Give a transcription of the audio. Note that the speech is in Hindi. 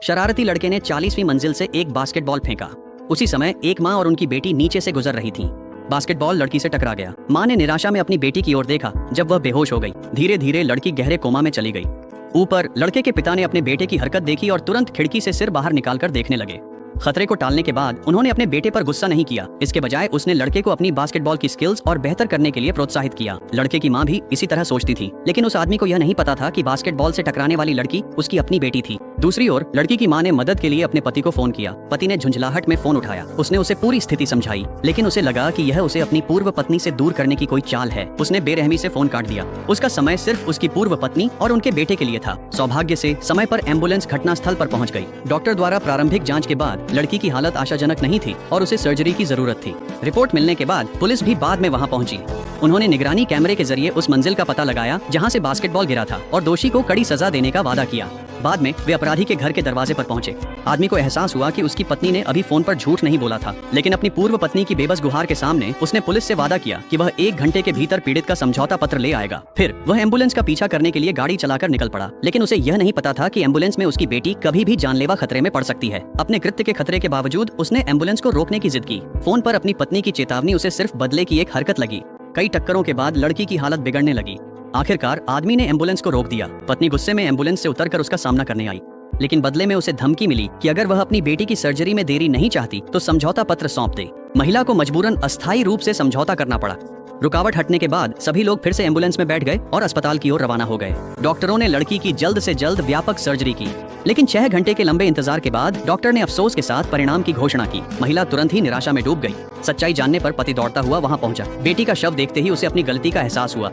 शरारती लड़के ने 40वीं मंजिल से एक बास्केटबॉल फेंका। उसी समय एक माँ और उनकी बेटी नीचे से गुजर रही थीं। बास्केटबॉल लड़की से टकरा गया। माँ ने निराशा में अपनी बेटी की ओर देखा जब वह बेहोश हो गई। धीरे धीरे लड़की गहरे कोमा में चली गई। ऊपर लड़के के पिता ने अपने बेटे की हरकत देखी और तुरंत खिड़की से सिर बाहर निकालकर देखने लगे। खतरे को टालने के बाद उन्होंने अपने बेटे पर गुस्सा नहीं किया। इसके बजाय उसने लड़के को अपनी बास्केटबॉल की स्किल्स और बेहतर करने के लिए प्रोत्साहित किया। लड़के की माँ भी इसी तरह सोचती थी, लेकिन उस आदमी को यह नहीं पता था कि बास्केटबॉल से टकराने वाली लड़की उसकी अपनी बेटी थी। दूसरी ओर लड़की की माँ ने मदद के लिए अपने पति को फोन किया। पति ने झुंझलाहट में फोन उठाया। उसने उसे पूरी स्थिति समझाई, लेकिन उसे लगा कि यह उसे अपनी पूर्व पत्नी से दूर करने की कोई चाल है। उसने बेरहमी से फोन काट दिया। उसका समय सिर्फ उसकी पूर्व पत्नी और उनके बेटे के लिए था। सौभाग्य से समय पर एम्बुलेंस घटनास्थल पर पहुंच गई। डॉक्टर द्वारा प्रारंभिक जांच के बाद लड़की की हालत आशाजनक नहीं थी और उसे सर्जरी की जरूरत थी। रिपोर्ट मिलने के बाद पुलिस भी बाद में वहां पहुंची। उन्होंने निगरानी कैमरे के जरिए उस मंजिल का पता लगाया जहां से बास्केटबॉल गिरा था और दोषी को कड़ी सजा देने का वादा किया। बाद में वे अपराधी के घर के दरवाजे पर पहुंचे। आदमी को एहसास हुआ कि उसकी पत्नी ने अभी फोन पर झूठ नहीं बोला था, लेकिन अपनी पूर्व पत्नी की बेबस गुहार के सामने उसने पुलिस से वादा किया कि वह 1 घंटे के भीतर पीड़ित का समझौता पत्र ले आएगा। फिर वह एम्बुलेंस का पीछा करने के लिए गाड़ी चलाकर निकल पड़ा, लेकिन उसे यह नहीं पता था कि एम्बुलेंस में उसकी बेटी कभी भी जानलेवा खतरे में पड़ सकती है। अपने कृत्य के खतरे के बावजूद उसने एम्बुलेंस को रोकने की जिद की। फोन पर अपनी पत्नी की चेतावनी उसे सिर्फ बदले की एक हरकत लगी। कई टक्करों के बाद लड़की की हालत बिगड़ने लगी। आखिरकार आदमी ने एम्बुलेंस को रोक दिया। पत्नी गुस्से में एम्बुलेंस से उतरकर उसका सामना करने आई, लेकिन बदले में उसे धमकी मिली कि अगर वह अपनी बेटी की सर्जरी में देरी नहीं चाहती तो समझौता पत्र सौंप दे। महिला को मजबूरन अस्थायी रूप से समझौता करना पड़ा। रुकावट हटने के बाद सभी लोग फिर से एम्बुलेंस में बैठ गए और अस्पताल की ओर रवाना हो गए। डॉक्टरों ने लड़की की जल्द से जल्द व्यापक सर्जरी की, लेकिन 6 घंटे के लंबे इंतजार के बाद डॉक्टर ने अफसोस के साथ परिणाम की घोषणा की। महिला तुरंत ही निराशा में डूब गई। सच्चाई जानने पर पति दौड़ता हुआ वहां पहुंचा। बेटी का शव देखते ही उसे अपनी गलती का एहसास हुआ।